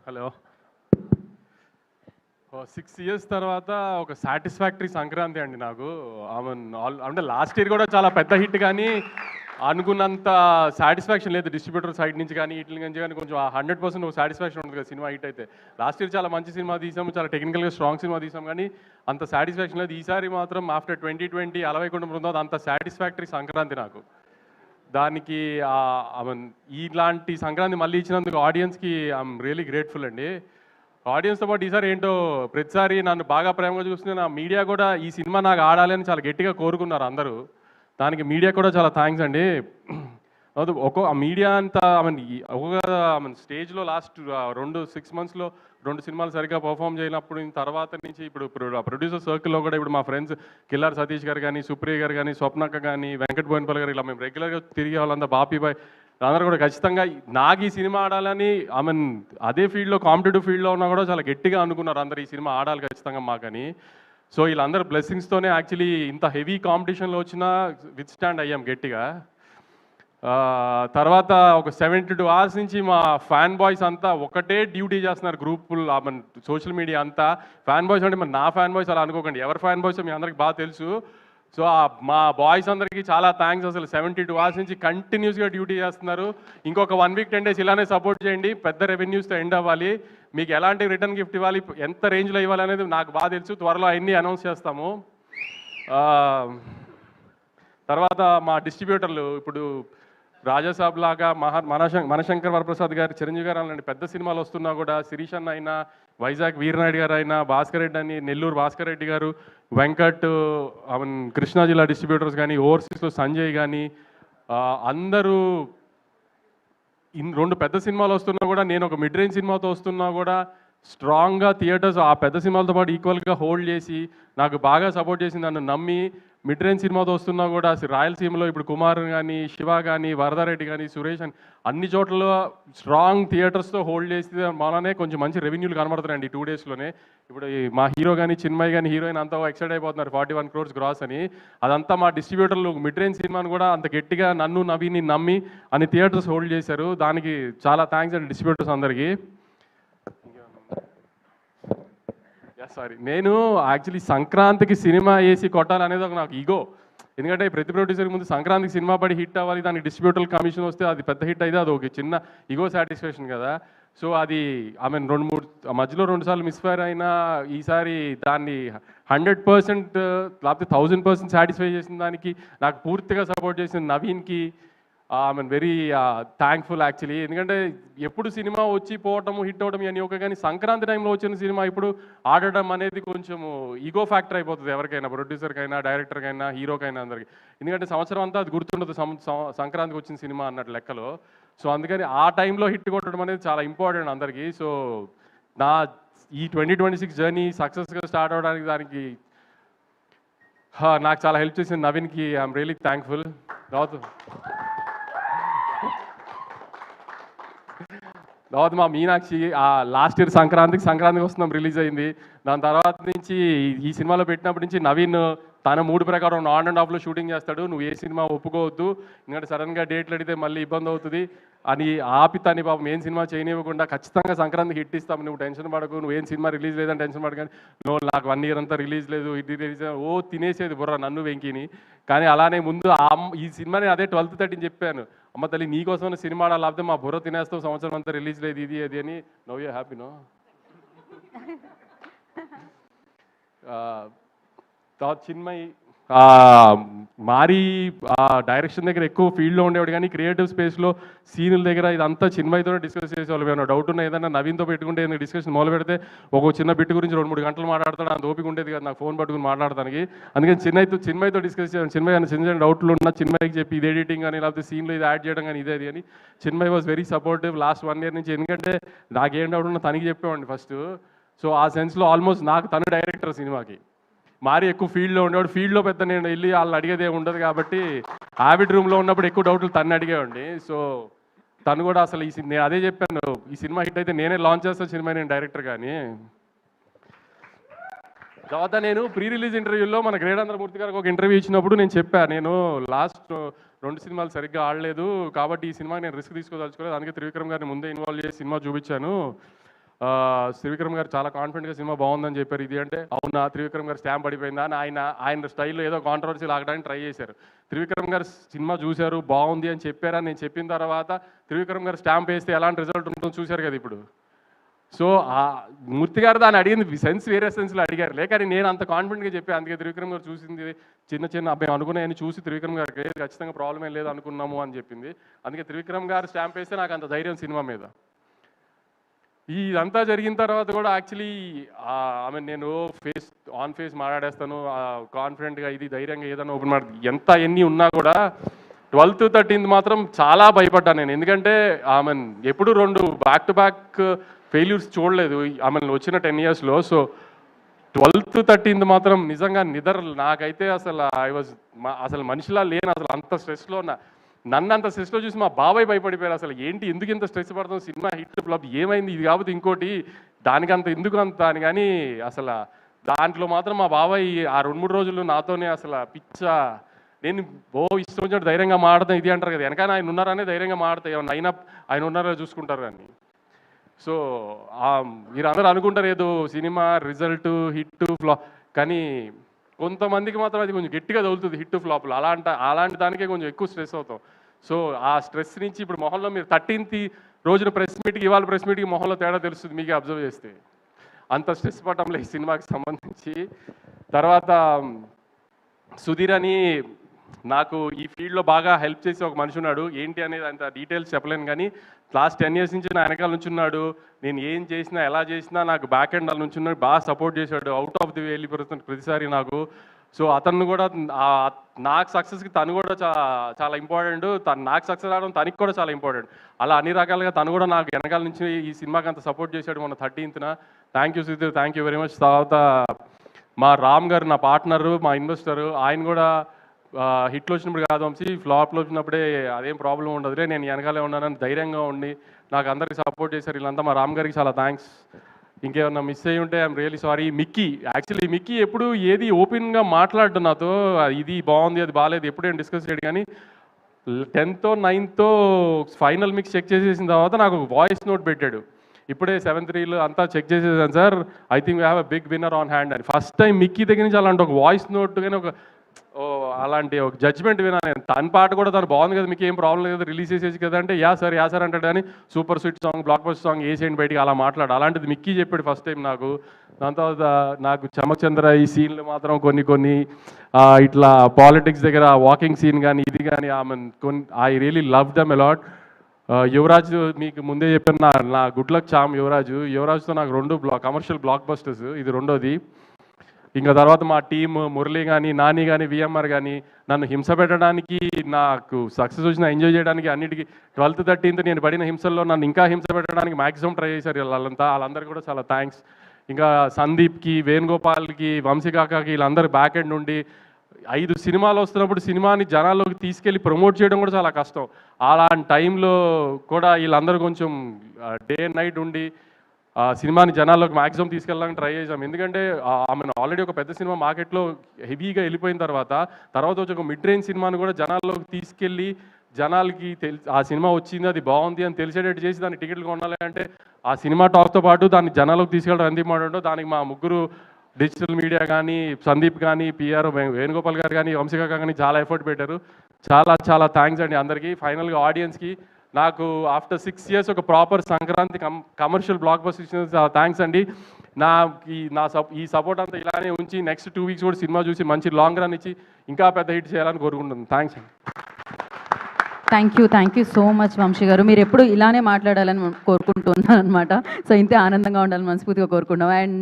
Hello. 6 years తర్వాత ఒక satisfactory Sankranti అండి నాకు. అంటే లాస్ట్ ఇయర్ కూడా చాలా పెద్ద హిట్, కానీ అనుకున్నంత సాటిస్ఫాక్షన్ లేదు డిస్ట్రిబ్యూటర్ సైడ్ నుంచి కానీ వీటి నుంచి కానీ. కొంచెం 100% ఒక సాటిస్ఫాక్షన్ ఉంటుంది కదా సినిమా హిట్ అయితే. లాస్ట్ ఇయర్ చాలా మంచి సినిమా తీసాము, చాలా టెక్నికల్గా స్ట్రాంగ్ సినిమా తీసాం, కానీ అంత సాటిస్ఫాక్షన్ లేదు. ఈసారి మాత్రం ఆఫ్టర్ 2020 అలవైకుంఠ బృందావన్ అంత సాటిస్ఫాక్టరీ సంక్రాంతి నాకు. దానికి ఇలాంటి సంక్రాంతి మళ్ళీ ఇచ్చినందుకు ఆడియన్స్కి ఐఎమ్ రియలీ గ్రేట్ఫుల్ అండి. ఆడియన్స్తో పాటు ఈసారి ఏంటో ప్రతిసారి నన్ను బాగా ప్రేమగా చూస్తున్న నా మీడియా కూడా ఈ సినిమా నాకు ఆడాలని చాలా గట్టిగా కోరుకున్నారు అందరూ. దానికి మీడియా కూడా చాలా థ్యాంక్స్ అండి. మీడియా అంతా స్టేజ్లో లాస్ట్ 6 monthsలో 2 సినిమాలు సరిగ్గా పర్ఫామ్ చేయనప్పుడు తర్వాత నుంచి ఇప్పుడు ప్రొడ్యూసర్ సర్కిల్లో కూడా ఇప్పుడు మా ఫ్రెండ్స్ కిల్లార్ సతీష్ గారు కానీ, సుప్రియ గారు కానీ, స్వప్నక్క కానీ, వెంకట్ బోయినపల్లి గారు, ఇలా మేము రెగ్యులర్గా తిరిగే వాళ్ళంతా, బాపీబాయ్ అందరూ కూడా ఖచ్చితంగా నాకు ఈ సినిమా ఆడాలని అదే ఫీల్డ్లో కాంపిటేటివ్ ఫీల్డ్లో ఉన్నా కూడా చాలా గట్టిగా అనుకున్నారు అందరు ఈ సినిమా ఆడాలి ఖచ్చితంగా మాకని. సో వీళ్ళందరూ బ్లెస్సింగ్స్తోనే యాక్చువల్లీ ఇంత హెవీ కాంపిటీషన్లో వచ్చినా విత్ స్టాండ్ అయ్యాం గట్టిగా. తర్వాత ఒక 72 hours నుంచి మా ఫ్యాన్ బాయ్స్ అంతా ఒకటే డ్యూటీ చేస్తున్నారు గ్రూపులు, సోషల్ మీడియా అంతా. ఫ్యాన్ బాయ్స్ అంటే నా ఫ్యాన్ బాయ్స్ అలా అనుకోకండి, ఎవరి ఫ్యాన్ బాయ్స్ మీ అందరికి బాగా తెలుసు. సో మా బాయ్స్ అందరికీ చాలా థ్యాంక్స్. అసలు 72 hours నుంచి కంటిన్యూస్గా డ్యూటీ చేస్తున్నారు. ఇంకొక 1 week 10 days ఇలానే సపోర్ట్ చేయండి. పెద్ద రెవెన్యూస్తో ఎండ్ అవ్వాలి. మీకు ఎలాంటి రిటర్న్ గిఫ్ట్ ఇవ్వాలి, ఎంత రేంజ్లో ఇవ్వాలి అనేది నాకు బాగా తెలుసు. త్వరలో అన్నీ అనౌన్స్ చేస్తాము. తర్వాత మా డిస్ట్రిబ్యూటర్లు ఇప్పుడు రాజాసాబ్ లాగా మనశంకర్ వరప్రసాద్ గారు, చిరంజీవి గారు అలాంటి పెద్ద సినిమాలు వస్తున్నా కూడా, శిరీష్ అన్న అయినా, వైజాగ్ వీరనాయుడు గారు అయినా, భాస్కర్ రెడ్డి అని, నెల్లూరు భాస్కర్ రెడ్డి గారు, వెంకట్, కృష్ణా జిల్లా డిస్ట్రిబ్యూటర్స్ కానీ, ఓవర్సీస్లో సంజయ్ కానీ, అందరూ 2 పెద్ద సినిమాలు వస్తున్నా కూడా, నేను ఒక మిడ్ రేంజ్ సినిమాతో వస్తున్నా కూడా స్ట్రాంగ్గా థియేటర్స్ ఆ పెద్ద సినిమాలతో పాటు ఈక్వల్గా హోల్డ్ చేసి నాకు బాగా సపోర్ట్ చేసి నన్ను నమ్మి మిడ్ రేంజ్ సినిమాతో వస్తున్నా కూడా రాయలసీమలో ఇప్పుడు కుమార్ కానీ, శివ కానీ, వరదారెడ్డి కానీ, సురేష్ అని అన్ని చోట్ల స్ట్రాంగ్ థియేటర్స్తో హోల్డ్ చేసి మననే కొంచెం మంచి రెవెన్యూలు కనబడుతున్నాయండి 2 daysలోనే. ఇప్పుడు మా హీరో కానీ, చిన్మయ్ కానీ, హీరోయిన్ అంతా ఎక్సైట్ అయిపోతున్నారు 41 crores గ్రాస్ అని. అదంతా మా డిస్ట్రిబ్యూటర్లు మిడ్ రేంజ్ సినిమాను కూడా అంత గట్టిగా నన్ను నవీని నమ్మి అన్ని థియేటర్స్ హోల్డ్ చేశారు. దానికి చాలా థ్యాంక్స్ అండి డిస్ట్రిబ్యూటర్స్ అందరికీ. సారీ, నేను యాక్చువల్లీ సంక్రాంతికి సినిమా వేసి కొట్టాలనేది ఒక నాకు ఈగో. ఎందుకంటే ప్రతి ప్రొడ్యూసర్కి ముందు సంక్రాంతికి సినిమా పడి హిట్ అవ్వాలి, దానికి డిస్ట్రిబ్యూటర్ కమిషన్ వస్తే అది పెద్ద హిట్ అయితే అది ఒక చిన్న ఈగో సాటిస్ఫాక్షన్ కదా. సో అది మధ్యలో 2 సార్లు మిస్ఫైర్ అయినా ఈసారి దాన్ని 100% లేకపోతే 1000% సాటిస్ఫై చేసిన దానికి నాకు పూర్తిగా సపోర్ట్ చేసిన నవీన్కి వెరీ థ్యాంక్ఫుల్ యాక్చువల్లీ. ఎందుకంటే ఎప్పుడు సినిమా వచ్చి పోవటము, హిట్ అవ్వడం అని ఒక, కానీ సంక్రాంతి టైంలో వచ్చిన సినిమా ఇప్పుడు ఆడడం అనేది కొంచెం ఈగో ఫ్యాక్టర్ అయిపోతుంది ఎవరికైనా, ప్రొడ్యూసర్కైనా, డైరెక్టర్కైనా, హీరోకైనా అందరికి. ఎందుకంటే సంవత్సరం అంతా అది గుర్తుండదు సంక్రాంతికి వచ్చిన సినిమా అన్నట్టు లెక్కలో. సో అందుకని ఆ టైంలో హిట్ కొట్టడం అనేది చాలా ఇంపార్టెంట్ అందరికీ. సో నా ఈ 2026 జర్నీ సక్సెస్గా స్టార్ట్ అవ్వడానికి దానికి నాకు చాలా హెల్ప్ చేసిన నవీన్కి ఐఎమ్ రియలీ థ్యాంక్ఫుల్. తర్వాత మా మీనాక్షి లాస్ట్ ఇయర్ సంక్రాంతికి వస్తున్నాం రిలీజ్ అయింది. దాని తర్వాత నుంచి ఈ సినిమాలో పెట్టినప్పటి నుంచి నవీన్ తన మూడు ప్రకారం ఆన్ అండ్ ఆఫ్లో షూటింగ్ చేస్తాడు. నువ్వు ఏ సినిమా ఒప్పుకోవద్దు, ఎందుకంటే సడన్గా డేట్లు అడిగితే మళ్ళీ ఇబ్బంది అవుతుంది అని ఆపితాన్ని పాపం ఏం సినిమా చేయనివ్వకుండా ఖచ్చితంగా సంక్రాంతికి హిట్ ఇస్తాము, నువ్వు టెన్షన్ పడకు, నువ్వేం సినిమా రిలీజ్ లేదని టెన్షన్ పడకని. నువ్వు నాకు 1 year అంతా రిలీజ్ లేదు, ఇది రిలీజ్ తినేసేది బుర్ర నన్ను వెంకిని. కానీ అలానే ముందు ఈ సినిమాని అదే 12th 13 చెప్పాను, అమ్మ తల్లి నీకోసం సినిమా లేకపోతే మా బుర్ర తినేస్తావు, సంవత్సరం అంతా రిలీజ్ లేదు ఇది అది అని. Now you happy no. తర్వాత చిన్మయ్ మారి డైరెక్షన్ దగ్గర ఎక్కువ ఫీల్డ్లో ఉండేవాడు, కానీ క్రియేటివ్ స్పేస్లో సీనుల దగ్గర ఇదంతా చిన్మయ్తో డిస్కస్ చేసేవాళ్ళు. ఏమైనా డౌట్ ఉన్నా ఏదైనా నవీన్తో పెట్టుకుంటే ఏదైనా డిస్కషన్ మొదలు పెడితే ఒక చిన్న బిట్ గురించి 2-3 గంటలు మాట్లాడతాడు. అంత ఓపిక ఉండేది కదా నాకు ఫోన్ పట్టుకుని మాట్లాడడానికి. అందుకని చిన్మయ్తో డిస్కస్ చేయాలి. చిన్మయ్ అని చిన్న డౌట్లు ఉన్నా చిన్మయ్కి చెప్పి ఇది ఎడిటింగ్ కానీ లేకపోతే సీన్లో ఇది యాడ్ చేయడం కానీ ఇదే అని. Chinmay was very supportive last 1 year నుంచి. ఎందుకంటే నాకేం డౌట్ ఉన్నా తనకి చెప్పేవాడిని ఫస్ట్. సో ఆ సెన్స్లో ఆల్మోస్ట్ నాకు తను డైరెక్టర్ సినిమాకి. మారి ఎక్కువ ఫీల్డ్లో ఉండేవాడు, ఫీల్డ్లో పెద్ద నేను వెళ్ళి వాళ్ళని అడిగేదే ఉండదు కాబట్టి హ్యాబిట్ రూమ్లో ఉన్నప్పుడు ఎక్కువ డౌట్లు తను అడిగేవాడిని. సో తను కూడా అసలు నేను అదే చెప్పాను, ఈ సినిమా హిట్ అయితే నేనే లాంచ్ చేస్తాను సినిమా, నేను డైరెక్టర్ కానీ. తర్వాత నేను ప్రీ రిలీజ్ ఇంటర్వ్యూలో మన గ్రేడాంధ్రమూర్తి గారికి ఒక ఇంటర్వ్యూ ఇచ్చినప్పుడు నేను చెప్పాను, నేను లాస్ట్ 2 సినిమాలు సరిగ్గా ఆడలేదు కాబట్టి ఈ సినిమా నేను రిస్క్ తీసుకోదలుచుకోలేదు, అందుకే త్రివిక్రమ్ గారిని ముందే ఇన్వాల్వ్ చేసి సినిమా చూపించాను. త్రివిక్రమ్ గారు చాలా కాన్ఫిడెంట్గా సినిమా బాగుందని చెప్పారు. ఇది అంటే అవునా త్రివిక్రమ్ గారు స్టాంప్ పడిపోయిందా అని ఆయన స్టైల్లో ఏదో కాంట్రవర్సీ లాగడానికి ట్రై చేశారు. త్రివిక్రమ్ గారు సినిమా చూశారు బాగుంది అని చెప్పారని నేను చెప్పిన తర్వాత త్రివిక్రమ్ గారు స్టాంప్ వేస్తే ఎలాంటి రిజల్ట్ ఉంటుందో చూశారు కదా ఇప్పుడు. సో ఆ మూర్తి గారు దాన్ని అడిగింది సెన్స్ వేరే సెన్స్లో అడిగారు లేక నేను అంత కాన్ఫిడెంట్గా చెప్పాను. అందుకే త్రివిక్రమ్ గారు చూసింది చిన్న మేము అనుకున్నాయని చూసి త్రివిక్రమ్ గారికి ఖచ్చితంగా ప్రాబ్లం ఏం లేదు అనుకున్నాము అని చెప్పింది. అందుకే త్రివిక్రమ్ గారు స్టాంప్ వేస్తే నాకు అంత ధైర్యం సినిమా మీద. ఇదంతా జరిగిన తర్వాత కూడా యాక్చువల్లీ నేను ఫేస్ మాట్లాడేస్తాను కాన్ఫిడెంట్గా ఇది ధైర్యంగా ఏదైనా ఓపెన్ ఎన్ని ఉన్నా కూడా 12th 13th మాత్రం చాలా భయపడ్డాను నేను. ఎందుకంటే ఎప్పుడు 2 బ్యాక్ టు బ్యాక్ ఫెయిల్యూర్స్ చూడలేదు వచ్చిన 10 yearsలో. సో 12th 13th మాత్రం నిజంగా నాకైతే అసలు మనిషిలా లేను. అసలు అంత స్ట్రెస్లో ఉన్నా. నన్ను అంత స్ట్రెస్లో చూసి మా బాబాయ్ భయపడిపోయారు. అసలు ఏంటి ఎందుకు ఇంత స్ట్రెస్ పడతాం, సినిమా హిట్ ఫ్లాప్ ఏమైంది, ఇది కాకపోతే ఇంకోటి దానికంత ఎందుకు అంత అని. కానీ అసలు దాంట్లో మాత్రం మా బాబాయ్ ఆ 2-3 రోజులు నాతోనే నేను ఇష్టం వచ్చినట్టు ధైర్యంగా మాడతాం ఇది అంటారు కదా, వెనకాల ఆయన ఉన్నారనే ధైర్యంగా మాడతాయి ఏమన్నా అయినా ఆయన ఉన్నారో చూసుకుంటారు అని. సో మీరు అందరూ అనుకుంటారు ఏదో సినిమా రిజల్ట్ హిట్ ఫ్లాప్, కానీ కొంతమందికి మాత్రం అది కొంచెం గట్టిగా తగులుతుంది హిట్ ఫ్లాప్లు. అలాంటి దానికే కొంచెం ఎక్కువ స్ట్రెస్ అవుతాం. సో ఆ స్ట్రెస్ నుంచి ఇప్పుడు మొహంలో మీరు 13th రోజున ప్రెస్ మీట్కి ఇవాళ ప్రెస్ మీట్కి మొహంలో తేడా తెలుస్తుంది మీకే అబ్జర్వ్ చేస్తే. అంత స్ట్రెస్ పడటంలో ఈ సినిమాకి సంబంధించి. తర్వాత సుధీర్ అని నాకు ఈ ఫీల్డ్లో బాగా హెల్ప్ చేసి ఒక మనిషి ఉన్నాడు. ఏంటి అనేది అంత డీటెయిల్స్ చెప్పలేను, కానీ లాస్ట్ 10 years నుంచి నా వెనకాల నుంచి ఉన్నాడు. నేను ఏం చేసినా ఎలా చేసినా నాకు బ్యాక్ ఎండ్ నుంచి ఉన్నాడు, బాగా సపోర్ట్ చేశాడు. అవుట్ ఆఫ్ ది వే వెళ్ళిపోతుంది ప్రతిసారి నాకు. సో అతను కూడా నాకు సక్సెస్కి తను కూడా చాలా ఇంపార్టెంట్, నాకు సక్సెస్ రావడం తనకి కూడా చాలా ఇంపార్టెంట్. అలా అన్ని రకాలుగా తను కూడా నాకు వెనకాల నుంచి ఈ సినిమాకి అంత సపోర్ట్ చేశాడు మొన్న 13th. Thank you Sudheer, thank you very much. తర్వాత మా రామ్ గారు నా పార్ట్నరు, మా ఇన్వెస్టరు, ఆయన కూడా హిట్లో వచ్చినప్పుడు కాదు వంశీ ఫ్లాప్లో వచ్చినప్పుడే అదేం ప్రాబ్లం ఉండదులే నేను వెనకాలే ఉన్నానని ధైర్యంగా ఉండి నాకు అందరికి సపోర్ట్ చేశారు. వీళ్ళంతా మా రామ్ గారికి చాలా థ్యాంక్స్. ఇంకేమన్నా మిస్ అయ్యి ఉంటే ఐఎమ్ రియలీ సారీ. మిక్కీ ఎప్పుడు ఏది ఓపెన్గా మాట్లాడడం నాతో ఇది బాగుంది అది బాగాలేదు ఎప్పుడేం డిస్కస్ చేయడు, కానీ 10th 9th final mix check చేసేసిన తర్వాత నాకు వాయిస్ నోట్ పెట్టాడు. ఇప్పుడే 7th reel అంతా చెక్ చేసేసాను sir, I think we have a big winner on hand అని. ఫస్ట్ టైం మిక్కీ దగ్గర నుంచి అలాంటి ఒక వాయిస్ నోట్ కానీ అలాంటి ఒక జడ్జ్మెంట్ వినా నేను. తన పాట కూడా తను బాగుంది కదా మీకు ఏం ప్రాబ్లం లేదు రిలీజ్ చేసేసి కదా అంటే యా సార్ అంటాడు, కానీ super sweet song block buster song వేసేయండి బయటికి అలా మాట్లాడు. అలాంటిది మిక్కీ చెప్పాడు ఫస్ట్ టైం నాకు. దాని తర్వాత నాకు చమక్ చంద్ర ఈ సీన్లు మాత్రం కొన్ని ఇట్లా పాలిటిక్స్ దగ్గర వాకింగ్ సీన్ కానీ ఇది కానీ I really love them a lot. Yuvraj మీకు ముందే చెప్పాను నా గుడ్ లక్ చామ్ యువరాజ్తో నాకు 2 కమర్షియల్ బ్లాక్ బస్టర్స్, ఇది రెండోది. ఇంకా తర్వాత మా టీమ్ మురళి కానీ నాని కానీ విఎంఆర్ కానీ నన్ను హింస పెట్టడానికి నాకు సక్సెస్ వచ్చిన ఎంజాయ్ చేయడానికి అన్నిటికీ 12th 13th నేను పడిన హింసల్లో నన్ను ఇంకా హింస పెట్టడానికి మ్యాక్సిమం ట్రై చేశారు వాళ్ళందరికీ కూడా చాలా థ్యాంక్స్. ఇంకా సందీప్కి, వేణుగోపాల్కి, వంశీకాకాకి వీళ్ళందరూ బ్యాక్ ఎండ్ నుండి 5 సినిమాలు వస్తున్నప్పుడు సినిమాని జనాల్లోకి తీసుకెళ్ళి ప్రమోట్ చేయడం కూడా చాలా కష్టం. అలాంటి టైంలో కూడా వీళ్ళందరూ కొంచెం డే అండ్ నైట్ ఉండి సినిమాని జనాల్లోకి మ్యాక్సిమం తీసుకెళ్ళడానికి ట్రై చేసాం. ఎందుకంటే ఆల్రెడీ ఒక పెద్ద సినిమా మార్కెట్లో హెవీగా వెళ్ళిపోయిన తర్వాత వచ్చి ఒక మిడ్ రేంజ్ సినిమాని కూడా జనాల్లోకి తీసుకెళ్ళి జనాలకి ఆ సినిమా వచ్చింది అది బాగుంది అని తెలిసేటట్టు చేసి దాన్ని టికెట్లు కొనాలి అంటే ఆ సినిమా టాక్తో పాటు దాన్ని జనాల్లోకి తీసుకెళ్ళడం ఎంత ఇంపార్టెంటో దానికి మా ముగ్గురు డిజిటల్ మీడియా కానీ సందీప్ కానీ పిఆర్ వేణుగోపాల్ గారు కానీ వంశీకాక కానీ చాలా ఎఫర్ట్ పెట్టారు. చాలా థ్యాంక్స్ అండి అందరికీ. ఫైనల్గా ఆడియన్స్కి నాకు ఆఫ్టర్ 6 years ఒక proper Sankranti commercial block buster ఇచ్చిన చాలా థ్యాంక్స్ అండి. ఈ సపోర్ట్ అంతా ఇలానే ఉంచి నెక్స్ట్ 2 weeks కూడా సినిమా చూసి మంచి లాంగ్ రన్ ఇచ్చి ఇంకా పెద్ద హిట్ చేయాలని కోరుకుంటున్నాను. థ్యాంక్స్ అండి. Thank you so much Vamsi garu. మీరు ఎప్పుడు ఇలానే మాట్లాడాలని కోరుకుంటున్నాను అనమాట. సో ఇంతే ఆనందంగా ఉండాలని మనస్ఫూర్తిగా కోరుకుంటున్నాం. అండ్